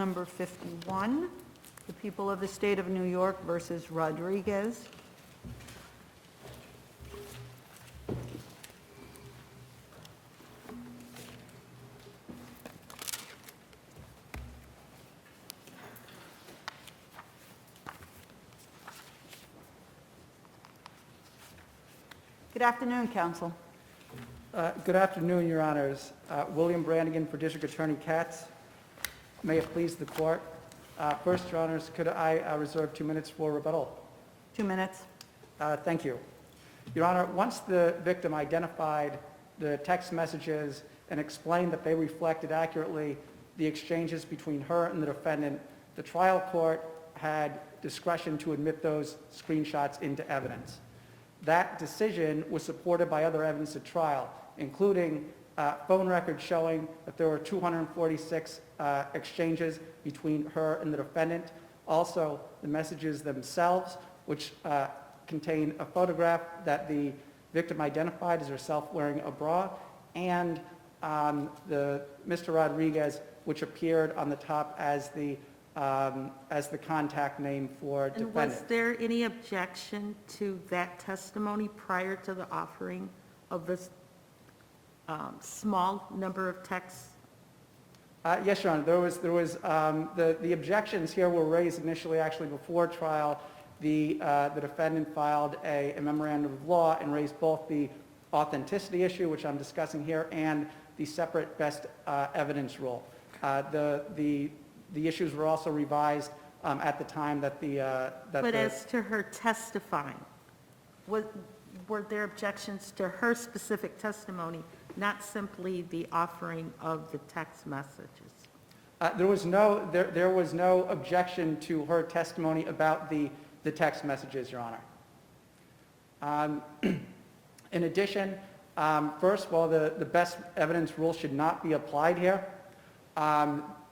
number 51, the people of the state of New York versus Rodriguez. Good afternoon, counsel. Good afternoon, Your Honors. William Brannigan for District Attorney Katz. May it please the court. First, Your Honors, could I reserve 2 minutes for rebuttal? 2 minutes. Thank you. Your Honor, once the victim identified the text messages and explained that they reflected accurately the exchanges between her and the defendant, the trial court had discretion to admit those screenshots into evidence. That decision was supported by other evidence at trial, including phone records showing that there were 246 exchanges between her and the defendant. Also, the messages themselves, which contain a photograph that the victim identified as herself wearing a bra, and Mr. Rodriguez, which appeared on the top as the contact name for defendant. And was there any objection to that testimony prior to the offering of this small number of texts? Yes, Your Honor. There was the objections here were raised initially, actually before trial. The defendant filed a memorandum of law and raised both the authenticity issue, which I'm discussing here, and the separate best evidence rule. The issues were also revised at the time that As to her testifying, were there objections to her specific testimony, not simply the offering of the text messages? There was no objection to her testimony about the text messages, Your Honor. In addition, first, while the best evidence rule should not be applied here,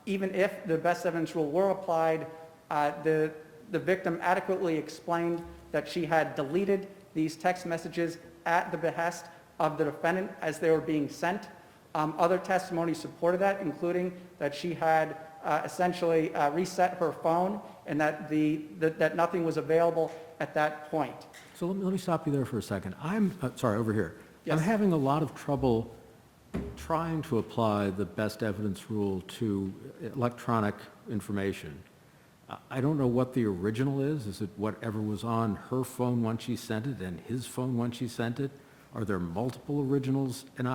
even if the best evidence rule were applied, the victim adequately explained that she had deleted these text messages at the behest of the defendant as they were being sent. Other testimony supported that, including that she had essentially reset her phone and that nothing was available at that point. So let me stop you there for a second. I'm sorry, over here. Yes. I'm having a lot of trouble trying to apply the best evidence rule to electronic information. I don't know what the original is. Is it whatever was on her phone once she sent it and his phone once she sent it? Are there multiple originals? And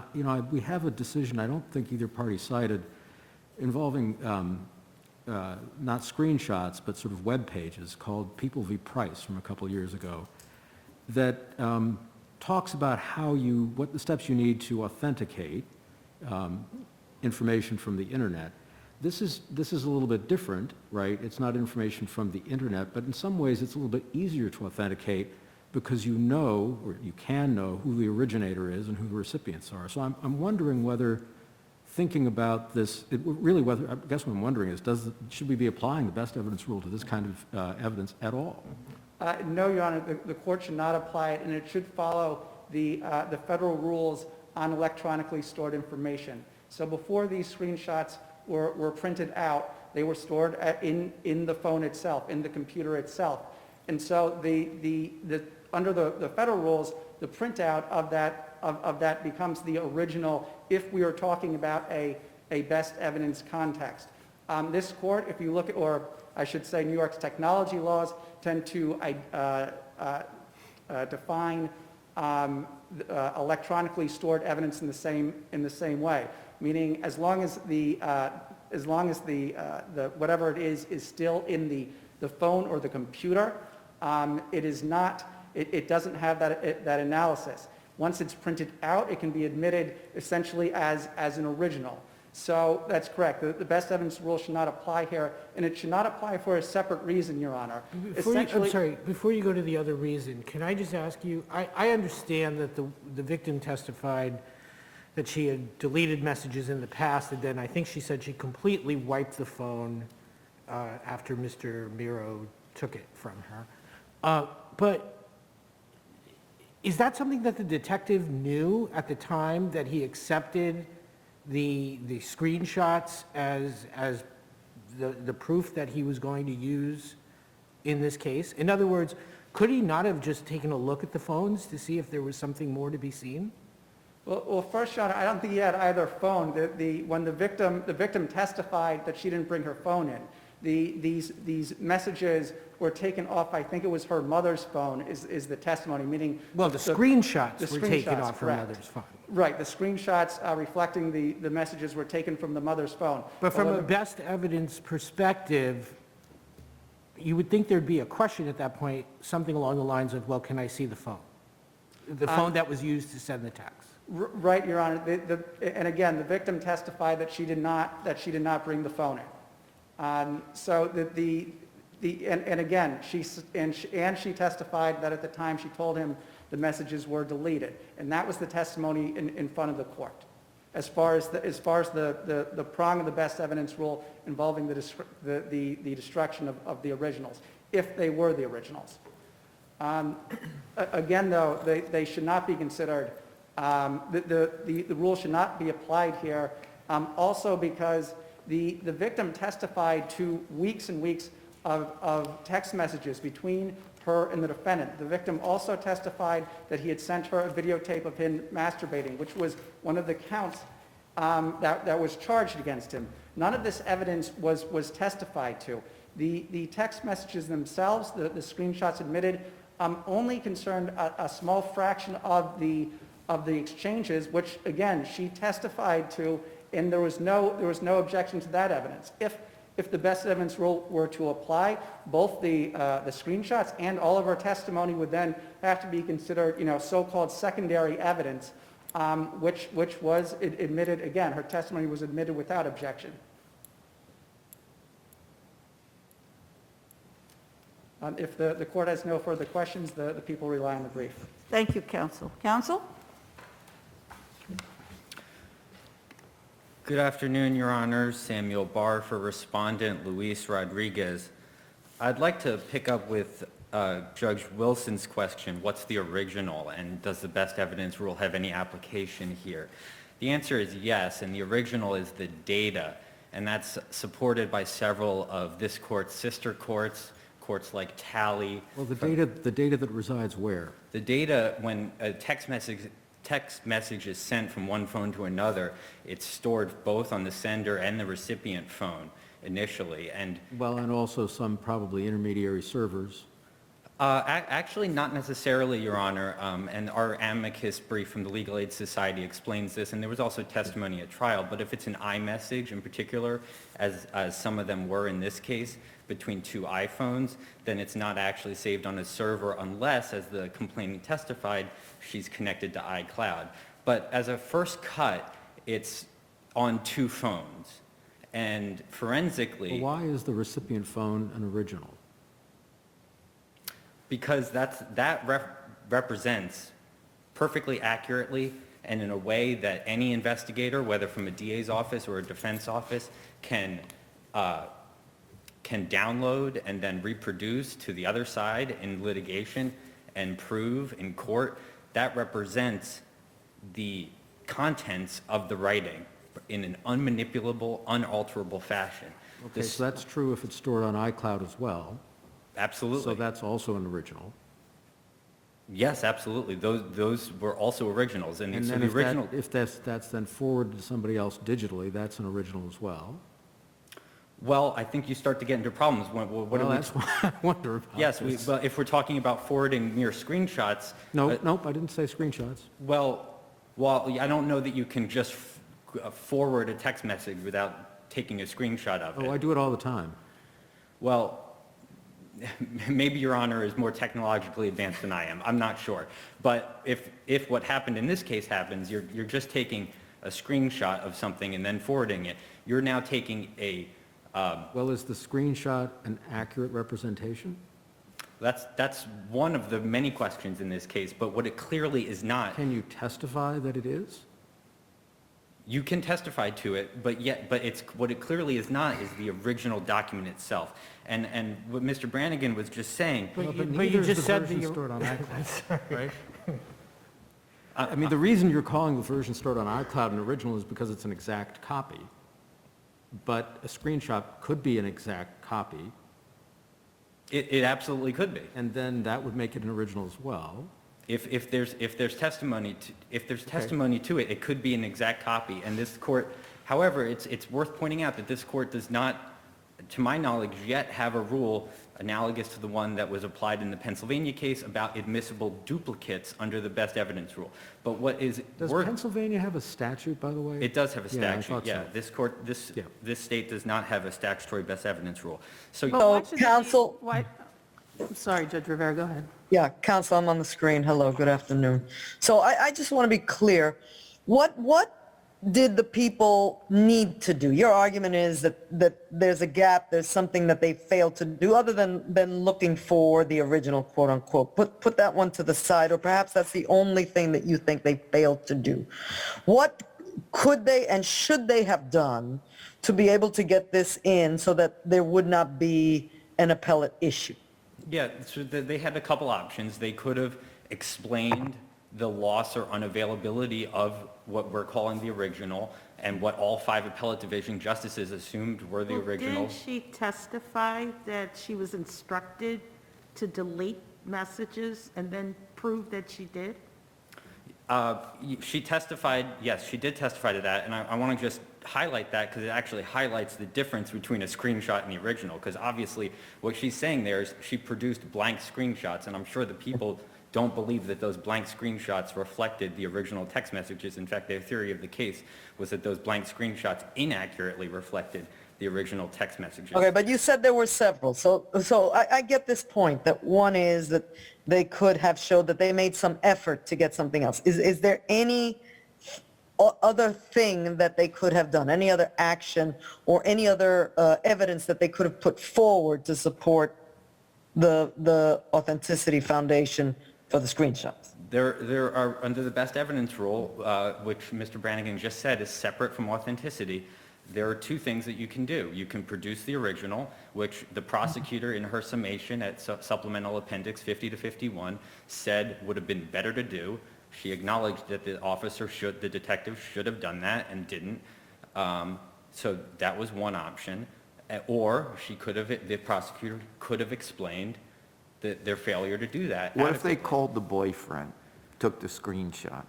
we have a decision, I don't think either party cited, involving not screenshots, but sort of web pages called People v. Price from a couple of years ago that talks about what the steps you need to authenticate information from the internet. This is a little bit different, right? It's not information from the internet, but in some ways it's a little bit easier to authenticate because you know, or you can know, who the originator is and who the recipients are. So I'm wondering whether thinking about this, I guess what I'm wondering is, should we be applying the best evidence rule to this kind of evidence at all? No, Your Honor, the court should not apply it, and it should follow the federal rules on electronically stored information. So before these screenshots were printed out, they were stored in the phone itself, in the computer itself. And so under the federal rules, the printout of that becomes the original if we are talking about a best evidence context. This court, if you look at, or I should say New York's technology laws tend to define electronically stored evidence in the same way, meaning as long as the whatever it is still in the phone or the computer, it doesn't have that analysis. Once it's printed out, it can be admitted essentially as an original. So that's correct. The best evidence rule should not apply here, and it should not apply for a separate reason, Your Honor. Before you go to the other reason, can I just ask you, I understand that the victim testified that she had deleted messages in the past, and then I think she said she completely wiped the phone after Mr. Miro took it from her. But is that something that the detective knew at the time, that he accepted the screenshots as the proof that he was going to use in this case? In other words, could he not have just taken a look at the phones to see if there was something more to be seen? Well, first, Your Honor, I don't think he had either phone. When the victim testified that she didn't bring her phone in, these messages were taken off, I think it was her mother's phone, is the testimony, meaning... Well, the screenshots the were taken screenshots, off her correct. mother's phone. Right, the screenshots reflecting the messages were taken from the mother's phone. But from a Although the- best evidence perspective, you would think there'd be a question at that point, something along the lines of, well, can I see the phone? The phone that was used to send the text. Right, Your Honor. And again, the victim testified that she did not bring the phone in. So and again, she testified that at the time she told him the messages were deleted. And that was the testimony in front of the court. As far as the prong of the best evidence rule involving the destruction of the originals, if they were the originals. Again, though, they should not be considered, the rule should not be applied here, also because the victim testified to weeks and weeks of text messages between her and the defendant. The victim also testified that he had sent her a videotape of him masturbating, which was one of the counts that was charged against him. None of this evidence was testified to. The text messages themselves, the screenshots admitted, only concerned a small fraction of the exchanges, which again she testified to, and there was no objection to that evidence. If the best evidence rule were to apply, both the screenshots and all of her testimony would then have to be considered, so-called secondary evidence, which was admitted. Again, her testimony was admitted without objection. If the court has no further questions, the people rely on the brief. Thank you, counsel. Counsel? Good afternoon, Your Honors. Samuel Barr for Respondent Luis Rodriguez. I'd like to pick up with Judge Wilson's question, what's the original, and does the best evidence rule have any application here? The answer is yes, and the original is the data, and that's supported by several of this court's sister courts, courts like Tally. Well, the data that resides where? The data, when a text message is sent from one phone to another, it's stored both on the sender and the recipient phone initially, and Well, and also some probably intermediary servers. actually not necessarily, Your Honor, and our amicus brief from the Legal Aid Society explains this, and there was also testimony at trial, but if it's an iMessage in particular, as some of them were in this case, between two iPhones, then it's not actually saved on a server unless, as the complainant testified, she's connected to iCloud. But as a first cut, it's on two phones. And forensically... Well, why is the recipient phone an original? Because that represents perfectly accurately and in a way that any investigator, whether from a DA's office or a defense office, can download and then reproduce to the other side in litigation and prove in court. That represents the contents of the writing in an unmanipulable, unalterable fashion. Okay, so that's true if it's stored on iCloud as well. Absolutely. So that's also an original. Yes, absolutely. Those were also originals. And, And so then the original... if that's then forwarded to somebody else digitally, that's an original as well. Well, I think you start to get into problems. Well, that's what I wonder about Yes, this. well, if we're talking about forwarding mere screenshots... Nope, I didn't say screenshots. Well, I don't know that you can just forward a text message without taking a screenshot of it. Oh, I do it all the time. Well, maybe Your Honor is more technologically advanced than I am. I'm not sure. But if what happened in this case happens, you're just taking a screenshot of something and then forwarding it. You're now taking a... Well, is the screenshot an accurate representation? That's one of the many questions in this case, but what it clearly is not... Can you testify that it is? You can testify to it, but it's what it clearly is not is the original document itself. And what Mr. Brannigan was just saying... But you neither is just the said version the... stored on iCloud, right? I mean, the reason you're calling the version stored on iCloud an original is because it's an exact copy. but a screenshot could be an exact copy, It absolutely could be. and then that would make it an original as well. If there's testimony to it, it could be an exact copy. And this court, however, it's worth pointing out that this court does not, to my knowledge, yet have a rule analogous to the one that was applied in the Pennsylvania case about admissible duplicates under the best evidence rule. But what is Does worth, Pennsylvania have a statute, by the way? it does have a Yeah, I statute, thought yeah. so. This court, Yeah. this state does not have a statutory best evidence rule. So But why should they be- Counsel- why- I'm sorry, Judge Rivera, go ahead. Yeah, Counsel, I'm on the screen. Hello, good afternoon. So I just want to be clear. What did the people need to do? Your argument is that there's a gap, there's something that they failed to do other than looking for the original quote unquote. Put that one to the side, or perhaps that's the only thing that you think they failed to do. What could they and should they have done to be able to get this in so that there would not be an appellate issue? yeah, so they had a couple options. They could have explained the loss or unavailability of what we're calling the original and what all 5 appellate division justices assumed were the Well, originals. didn't she testify that she was instructed to delete messages and then prove that she did? She testified, yes, she did testify to that, and I want to just highlight that because it actually highlights the difference between a screenshot and the original, because obviously what she's saying there is she produced blank screenshots, and I'm sure the people don't believe that those blank screenshots reflected the original text messages. In fact, their theory of the case was that those blank screenshots inaccurately reflected the original text messages. Okay, but you said there were several. So I get this point, that one is that they could have showed that they made some effort to get something else. Is there any other thing that they could have done, any other action or any other evidence that they could have put forward to support the Authenticity Foundation for the screenshots? There are, under the best evidence rule, which Mr. Brannigan just said is separate from authenticity, there are 2 things that you can do. You can produce the original, which the prosecutor in her summation at supplemental appendix 50 to 51 said would have been better to do. She acknowledged that the detective should have done that and didn't. So that was one option. Or the prosecutor could have explained their failure to do that. What if they called the boyfriend, took the screenshot?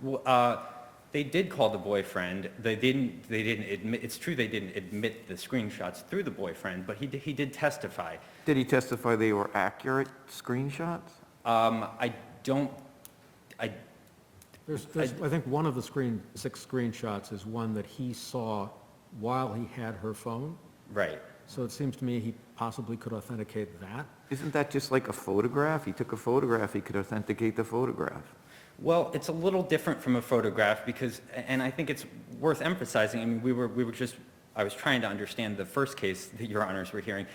Well, they did call the boyfriend. They didn't admit, it's true they didn't admit the screenshots through the boyfriend, but he did testify. Did he testify they were accurate screenshots? I think one of the 6 screenshots is one that he saw while he had her phone. right. So it seems to me he possibly could authenticate that. Isn't that just like a photograph? He took a photograph, he could authenticate the photograph. Well, it's a little different from a photograph because, and I think it's worth emphasizing, I mean, I was trying to understand the first case that your honors were hearing,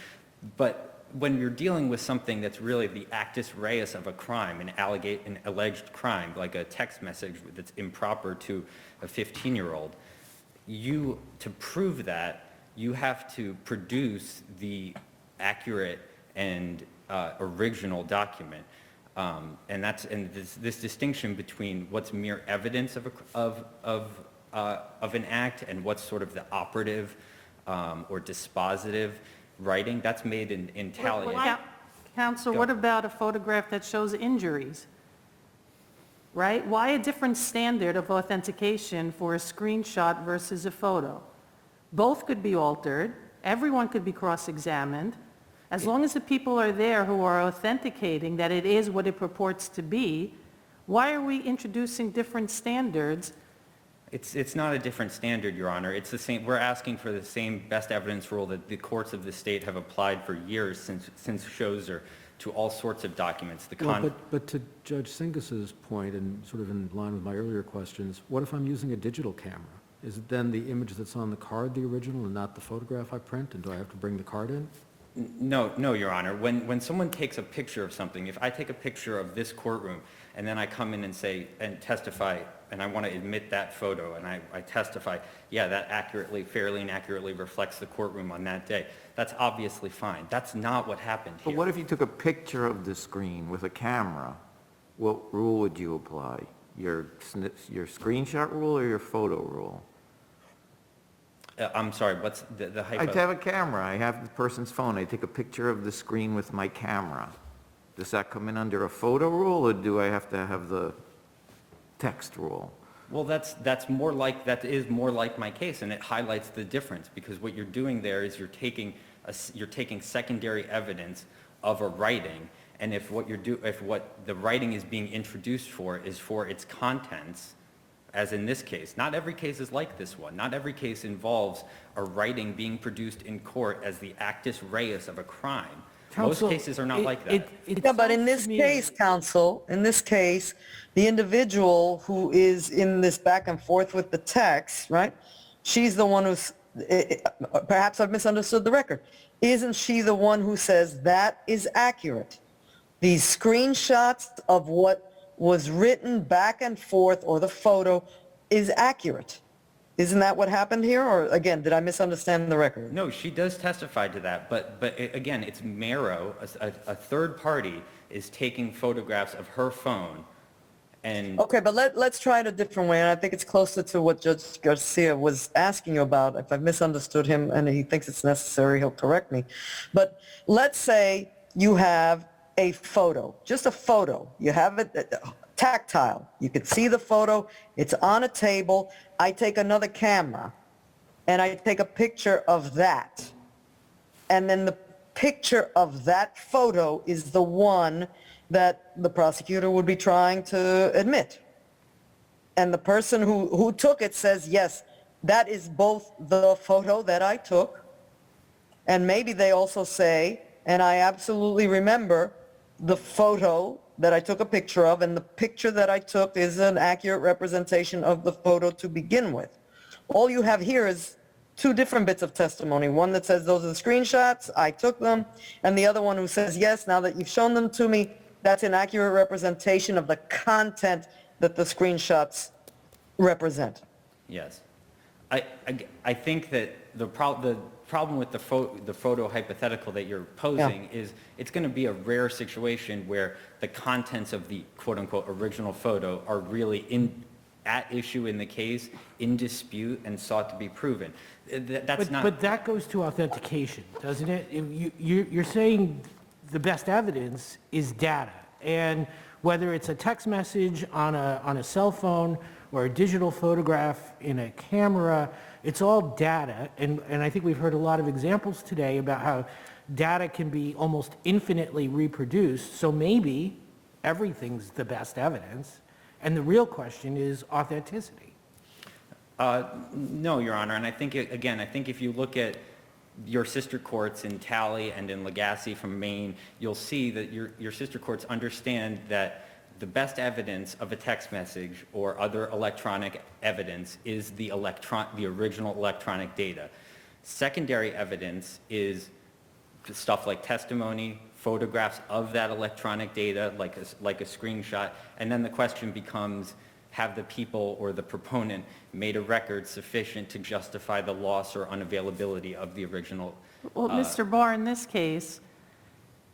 but when you're dealing with something that's really the actus reus of a crime, an alleged crime, like a text message that's improper to a 15-year-old, to prove that, you have to produce the accurate and original document. And this distinction between what's mere evidence of an act and what's sort of the operative or dispositive writing, that's made in tally. Counsel, Go. what about a photograph that shows injuries? Right? Why a different standard of authentication for a screenshot versus a photo? Both could be altered, everyone could be cross-examined, as long as the people are there who are authenticating that it is what it purports to be. Why are we introducing different standards? It's not a different standard, Your Honor. It's the same, we're asking for the same best evidence rule that the courts of the state have applied for years since Shozer to all sorts of documents. But to Judge Singus's point, and sort of in line with my earlier questions, what if I'm using a digital camera? Is it then the image that's on the card the original and not the photograph I print? And do I have to bring the card in? No, Your Honor. When someone takes a picture of something, if I take a picture of this courtroom and then I come in and say, and testify, and I want to admit that photo, and I testify, yeah, that fairly and accurately reflects the courtroom on that day, that's obviously fine. That's not what happened here. But what if you took a picture of the screen with a camera? What rule would you apply? Your screenshot rule or your photo rule? I'm sorry, what's the I hypo? have a camera, I have the person's phone, I take a picture of the screen with my camera. Does that come in under a photo rule, or do I have to have the text rule? Well, that is more like my case, and it highlights the difference, because what you're doing there is you're taking secondary evidence of a writing, and if what the writing is being introduced for is for its contents, as in this case, not every case is like this one. Not every case involves a writing being produced in court as the actus reus of a crime. Counsel, Most cases are not like that. Yeah, but in this case, counsel, in this case, the individual who is in this back and forth with the text, right? She's the one who's, perhaps I've misunderstood the record. Isn't she the one who says that is accurate? These screenshots of what was written back and forth, or the photo, is accurate. Isn't that what happened here? Or again, did I misunderstand the record? No, she does testify to that, but again, it's Marrow, a third party, is taking photographs of her phone, and Okay, but let's try it a different way, and I think it's closer to what Judge Garcia was asking you about. If I've misunderstood him and he thinks it's necessary, he'll correct me. But let's say you have a photo, just a photo. You have it tactile. You can see the photo. It's on a table. I take another camera, and I take a picture of that. And then the picture of that photo is the one that the prosecutor would be trying to admit. And the person who took it says, yes, that is both the photo that I took, and maybe they also say, and I absolutely remember the photo that I took a picture of, and the picture that I took is an accurate representation of the photo to begin with. All you have here is two different bits of testimony. One that says those are the screenshots, I took them, and the other one who says, yes, now that you've shown them to me, that's an accurate representation of the content that the screenshots represent. yes. I think that the problem with the photo hypothetical that you're posing is it's going to be a rare situation where the contents of the quote-unquote original photo are really at issue in the case, in dispute, and sought to be proven. That's not... But that goes to authentication, doesn't it? You're saying the best evidence is data, and whether it's a text message on a cell phone or a digital photograph in a camera, it's all data, and I think we've heard a lot of examples today about how data can be almost infinitely reproduced, so maybe everything's the best evidence, and the real question is authenticity. No, Your Honor, and I think, again, I think if you look at your sister courts in Talley and in Legacy from Maine, you'll see that your sister courts understand that the best evidence of a text message or other electronic evidence is the original electronic data. Secondary evidence is stuff like testimony, photographs of that electronic data, like a screenshot, and then the question becomes, have the people or the proponent made a record sufficient to justify the loss or unavailability of the original? Well, Mr. Barr, in this case,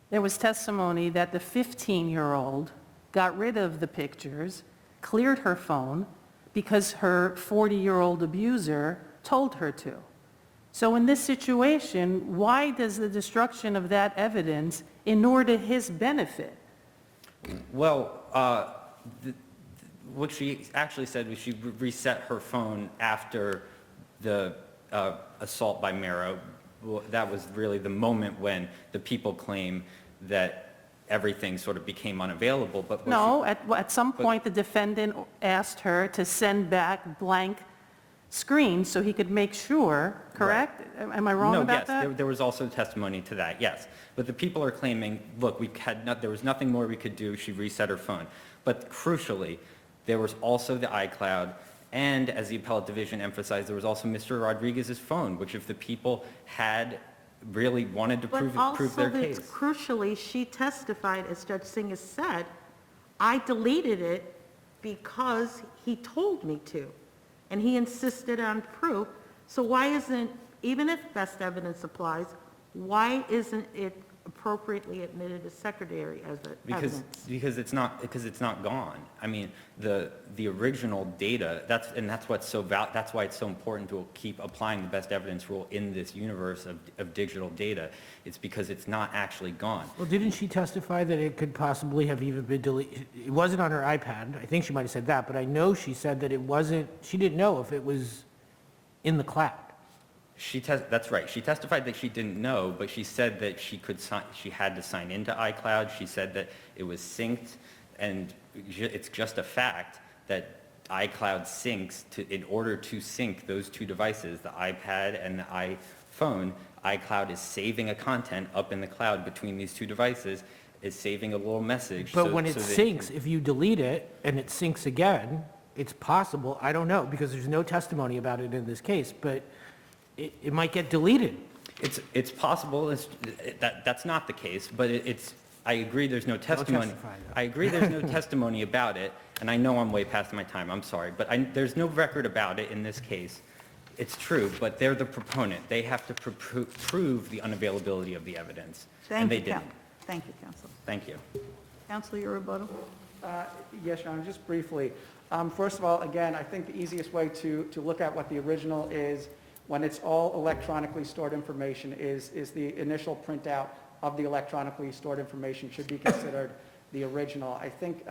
there was testimony that the 15-year-old got rid of the pictures, cleared her phone, because her 40-year-old abuser told her to. So in this situation, why does the destruction of that evidence inure to his benefit? Well, what she actually said was she reset her phone after the assault by Marrow. Well, that was really the moment when the people claim that everything sort of became unavailable. But No, at some point, the defendant asked her to send back blank screens so he could make sure, correct? Am I wrong about that? No, yes, there was also testimony to that, yes. But the people are claiming, look, there was nothing more we could do, she reset her phone. But crucially, there was also the iCloud, and as the appellate division emphasized, there was also Mr. Rodriguez's phone, which if the people had really wanted to prove their case. But also, crucially, she testified, as Judge Singh has said, I deleted it because he told me to, and he insisted on proof. So why isn't, even if best evidence applies, why isn't it appropriately admitted as secondary as evidence? Because it's not gone. I mean, the original data, that's why it's so important to keep applying the best evidence rule in this universe of digital data. It's because it's not actually gone. Well, didn't she testify that it could possibly have even been deleted? It wasn't on her iPad. I think she might have said that, but I know she said that it wasn't, she didn't know if it was in the cloud. That's right. She testified that she didn't know, but she said that she had to sign into iCloud. She said that it was synced, and it's just a fact that iCloud syncs in order to sync those two devices, the iPad and the iPhone. iCloud is saving a content up in the cloud between these two devices, is saving a little message. But when it syncs, if you delete it and it syncs again, it's possible, I don't know, because there's no testimony about it in this case, but it might get deleted. It's possible. That's not the case, but I agree there's no testimony. testify, though. I agree there's no testimony about it, and I know I'm way past my time, I'm sorry, but there's no record about it in this case. It's true, but they're the proponent. They have to prove the unavailability of the evidence, and they didn't. Thank you, Counsel. Thank you. Counsel, your rebuttal? Yes, Your Honor, just briefly. First of all, again, I think the easiest way to look at what the original is when it's all electronically stored information is the initial printout of the electronically stored information should be considered the original. I think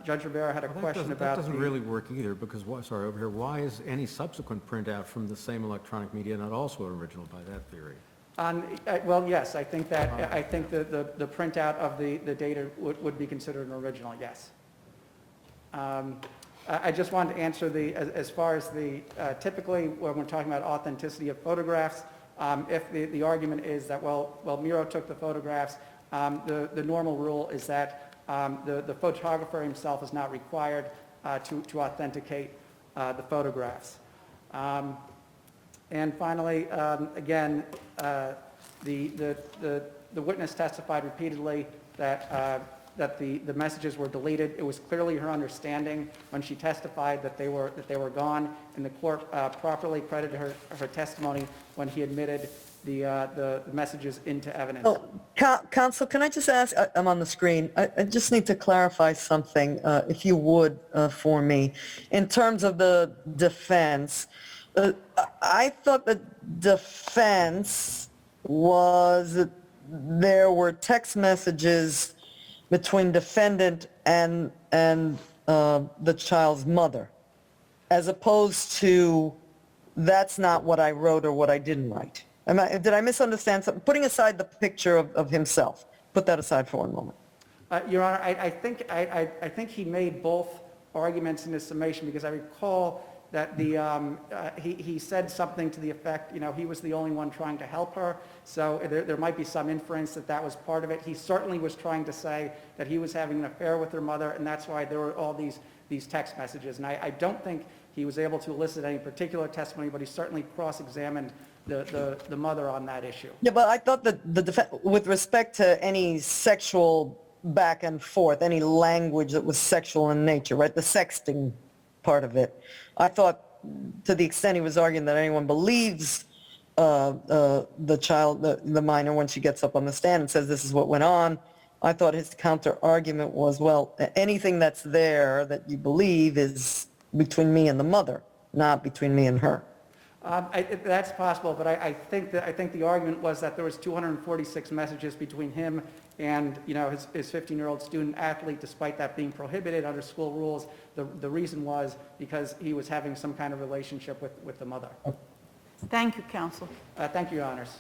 Judge Rivera had a question about That doesn't really work either, because, sorry, over here, why is any subsequent printout from the same electronic media not also original by that theory? Well, yes, I think the printout of the data would be considered an original, yes. I just wanted to answer as far as typically when we're talking about authenticity of photographs, if the argument is that, well, Miro took the photographs, the normal rule is that the photographer himself is not required to authenticate the photographs. And finally, again, the witness testified repeatedly that the messages were deleted. It was clearly her understanding when she testified that they were gone, and the court properly credited her testimony when he admitted the messages into evidence. Oh, Counsel, can I just ask, I'm on the screen, I just need to clarify something, if you would, for me. In terms of the defense, I thought the defense was that there were text messages between defendant and the child's mother, as opposed to that's not what I wrote or what I didn't write. Did I misunderstand something? Putting aside the picture of himself, put that aside for one moment. Your Honor, I think he made both arguments in his summation, because I recall that he said something to the effect, he was the only one trying to help her, so there might be some inference that was part of it. He certainly was trying to say that he was having an affair with her mother, and that's why there were all these text messages. And I don't think he was able to elicit any particular testimony, but he certainly cross-examined the mother on that issue. Yeah, but I thought that with respect to any sexual back and forth, any language that was sexual in nature, right, the sexting part of it, I thought to the extent he was arguing that anyone believes the child, the minor, when she gets up on the stand and says this is what went on, I thought his counter-argument was, well, anything that's there that you believe is between me and the mother, not between me and her. That's possible, but I think the argument was that there was 246 messages between him and his 15-year-old student athlete, despite that being prohibited under school rules. The reason was because he was having some kind of relationship with the mother. Thank you, Counsel. Thank you, Your Honors.